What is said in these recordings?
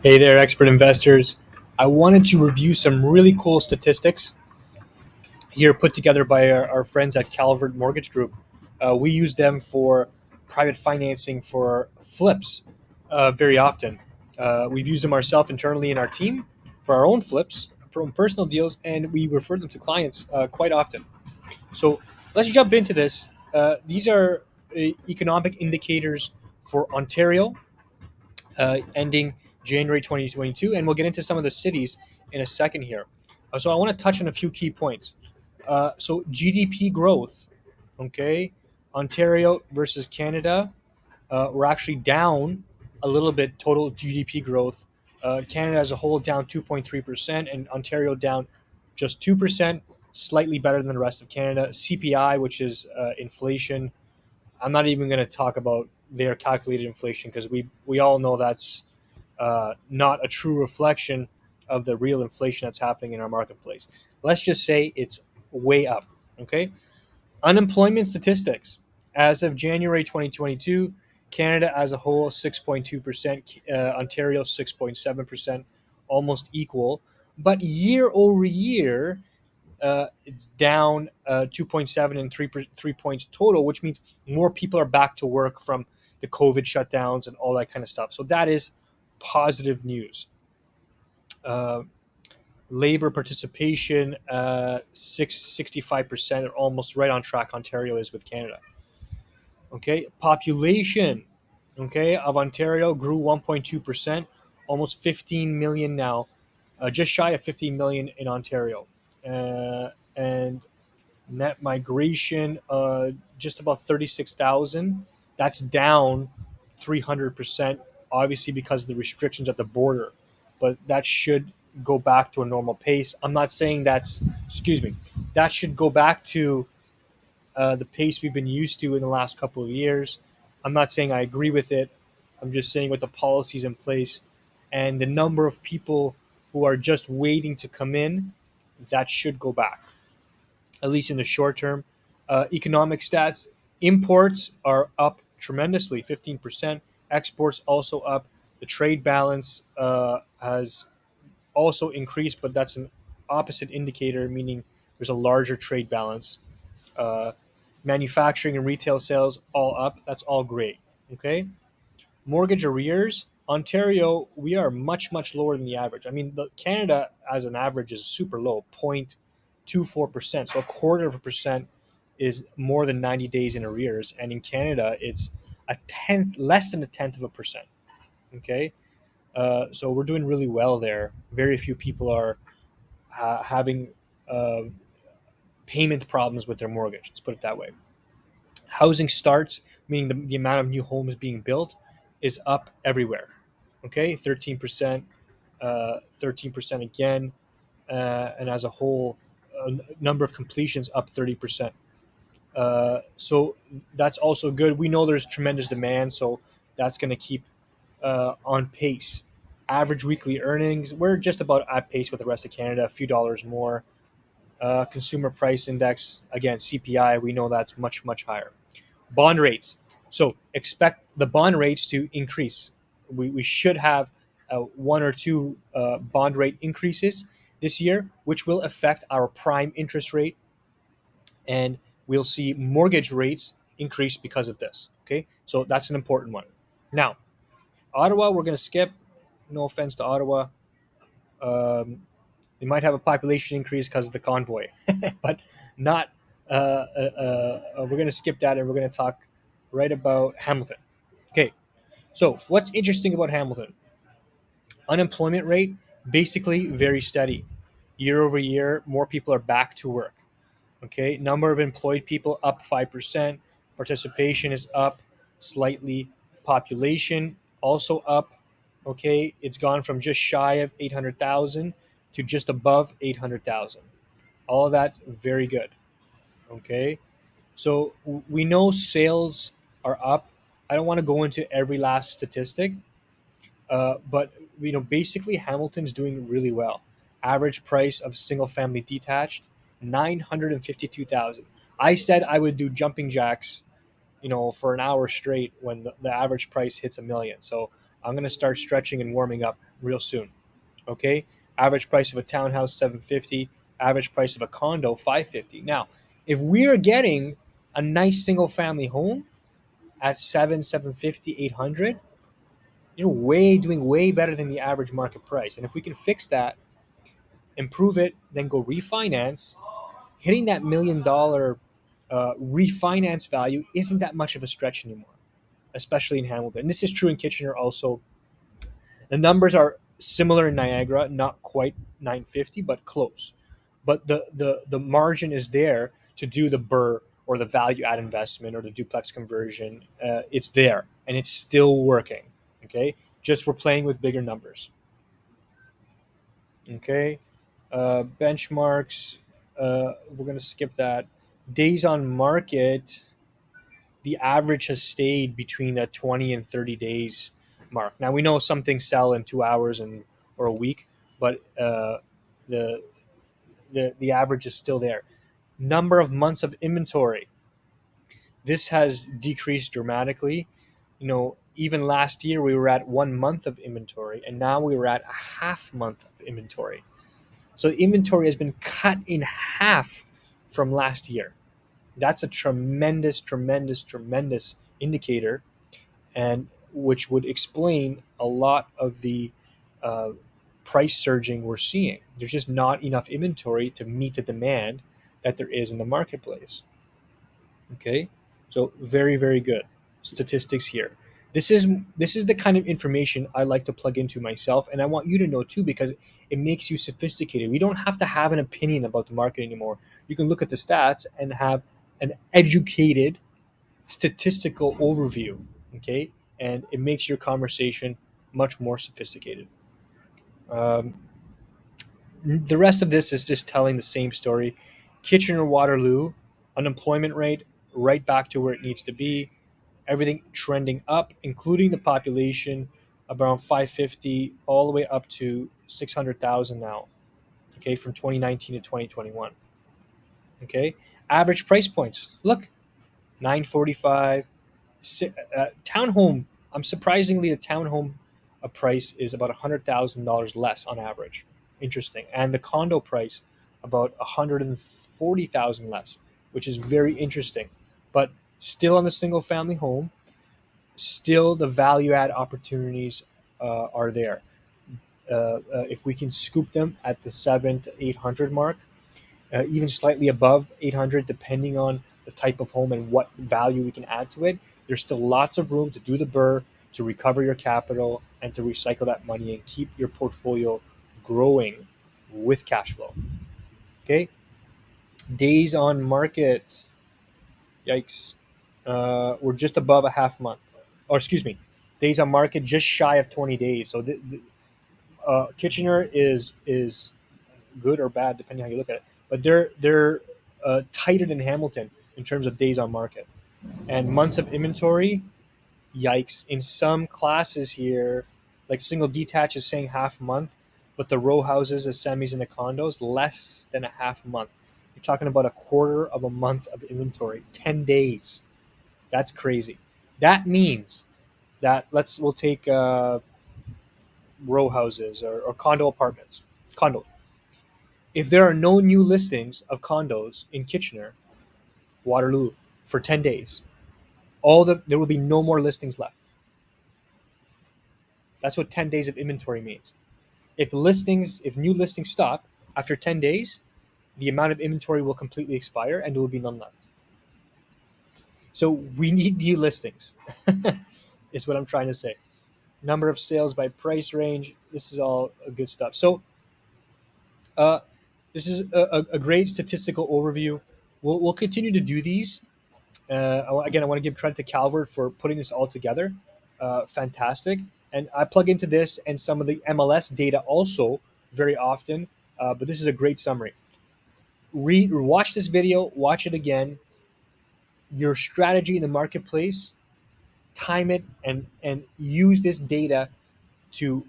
Hey there, expert investors. I wanted to review some really cool statistics here put together by our friends at Calvert Mortgage Group. We use them for private financing for flips very often. We've used them ourselves internally in our team for our own flips, for own personal deals, and we refer them to clients quite often. So let's jump into this. These are economic indicators for Ontario ending January 2022, and we'll get into some of the cities in a second here. So I want to touch on a few key points. So GDP growth, okay, Ontario versus Canada, we're actually down a little bit total GDP growth. Canada as a whole down 2.3%, and Ontario down just 2%, slightly better than the rest of Canada. CPI, which is inflation, I'm not even going to talk about their calculated inflation because we all know that's not a true reflection of the real inflation that's happening in our marketplace. Let's just say it's way up. Okay. Unemployment statistics. As of January 2022, Canada as a whole 6.2%, Ontario 6.7%, almost equal. But year over year, it's down 2.7 and 3 points total, which means more people are back to work from the COVID shutdowns and all that kind of stuff. So that is positive news. Uh, Labor participation, 65%, or almost right on track. Ontario is with Canada. Okay, population, okay, of Ontario grew 1.2%, almost 15 million now, just shy of 15 million in Ontario, and net migration, just about 36,000. That's down 300%, obviously because of the restrictions at the border, but that should go back to a normal pace. I'm not saying excuse me, that should go back to the pace we've been used to in the last couple of years. I'm not saying I agree with it. I'm just saying with the policies in place and the number of people who are just waiting to come in, that should go back, at least in the short term. Economic stats: imports are up tremendously, 15%. Exports also up. The trade balance has also increased, but that's an opposite indicator, meaning there's a larger trade balance. Uh, Manufacturing and retail sales all up. That's all great. Okay. Mortgage arrears. Ontario, we are much lower than the average. I mean, Canada as an average is super low, 0.24%. So a quarter of a percent is more than 90 days in arrears, and in Canada, it's a tenth, less than a tenth of a percent. Okay, so we're doing really well there. Very few people are having uh, payment problems with their mortgage. Let's put it that way. Housing starts, meaning the amount of new homes being built, is up everywhere. Okay, 13%, 13% again, and as a whole, number of completions up 30%. So that's also good. We know there's tremendous demand, so that's going to keep on pace. Average weekly earnings, we're just about at pace with the rest of Canada, a few dollars more. Consumer price index, again, CPI, we know that's much higher. Bond rates. So expect the bond rates to increase. We should have one or two bond rate increases this year, which will affect our prime interest rate, and we'll see mortgage rates increase because of this. Okay, so that's an important one. Now, Ottawa, we're going to skip. No offense to Ottawa. Um, they might have a population increase because of the convoy, but not. We're going to skip that, and we're going to talk right about Hamilton. Okay, so what's interesting about Hamilton? Unemployment rate basically very steady. Year over year, more people are back to work. Okay, number of employed people up 5%. Participation is up slightly. Population also up. Okay, it's gone from just shy of 800,000 to just above 800,000. All of that very good. Okay, so we know sales are up. I don't want to go into every last statistic, but basically Hamilton's doing really well. Average price of single family detached, 952,000. I said I would do jumping jacks, for an hour straight when the average price hits a million. So I'm going to start stretching and warming up real soon. Okay, average price of a townhouse 750, average price of a condo 550. Now, if we're getting a nice single family home at 750, 800, you're way doing way better than the average market price. And if we can fix that, improve it, then go refinance, hitting that $1 million refinance value isn't that much of a stretch anymore, especially in Hamilton. And this is true in Kitchener also. The numbers are similar in Niagara, not quite 950, but close. But the margin is there to do the BRRRR or the value add investment or the duplex conversion. It's there and it's still working. Okay, just we're playing with bigger numbers. Okay, benchmarks. We're gonna skip that. Days on market. The average has stayed between that 20 and 30 days mark. Now we know some things sell in 2 hours and or a week, but the the average is still there. Number of months of inventory. This has decreased dramatically. Even last year we were at 1 month of inventory, and now we were at a half month of inventory. So inventory has been cut in half from last year. That's a tremendous, tremendous, tremendous indicator, and which would explain a lot of the uh, price surging we're seeing. There's just not enough inventory to meet the demand that there is in the marketplace. Okay, so very, very good statistics here. This is the kind of information I like to plug into myself, and I want you to know too, because it makes you sophisticated. We don't have to have an opinion about the market anymore. You can look at the stats and have an educated statistical overview. Okay, and it makes your conversation much more sophisticated. Um, the rest of this is just telling the same story. Kitchener Waterloo, unemployment rate right back to where it needs to be. Everything trending up, including the population, around 550 all the way up to 600,000 now. Okay, from 2019 to 2021. Okay, average price points. Look, 945. Townhome. I'm surprisingly a townhome a price is about $100,000 less on average. Interesting, and the condo price about 140,000 less, which is very interesting. But still on the single family home, still the value add opportunities are there. If we can scoop them at the 7 to 800 mark, even slightly above 800, depending on the type of home and what value we can add to it. There's still lots of room to do the BRRRR, to recover your capital, and to recycle that money and keep your portfolio growing with cash flow. Okay, days on market. Yikes, we're just above a half month, or excuse me, days on market just shy of 20 days. So Kitchener is good or bad depending on how you look at it. But they're tighter than Hamilton in terms of days on market and months of inventory. Yikes! In some classes here, like single detached is saying half month, but the row houses, the semis, and the condos less than a half month. You're talking about a quarter of a month of inventory, 10 days. That's crazy. That means that we'll take row houses or condo apartments. Condo, if there are no new listings of condos in Kitchener, Waterloo, for 10 days, there will be no more listings left. That's what 10 days of inventory means. If new listings stop after 10 days, the amount of inventory will completely expire and there will be none left. So we need new listings, is what I'm trying to say. Number of sales by price range. This is all good stuff. So uh, this is a great statistical overview. We'll continue to do these. Again, I want to give credit to Calvert for putting this all together. Fantastic. And I plug into this and some of the MLS data also very often. But this is a great summary. Watch this video, watch it again. Your strategy in the marketplace, time it, and use this data to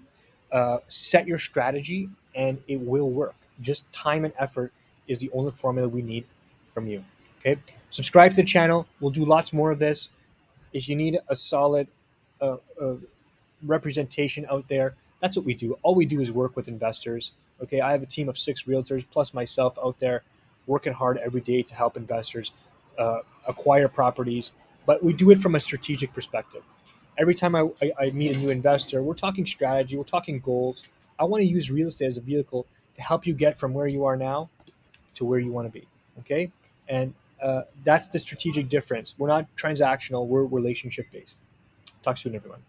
set your strategy, and it will work. Just time and effort is the only formula we need from you. Okay, subscribe to the channel. We'll do lots more of this. If you need a solid uh, uh, representation out there. That's what we do. All we do is work with investors. Okay, I have a team of 6 realtors plus myself out there working hard every day to help investors acquire properties, but we do it from a strategic perspective. Every time I meet a new investor, we're talking strategy, we're talking goals. I want to use real estate as a vehicle to help you get from where you are now to where you want to be. Okay, and that's the strategic difference. We're not transactional. We're relationship based. Talk soon, everyone.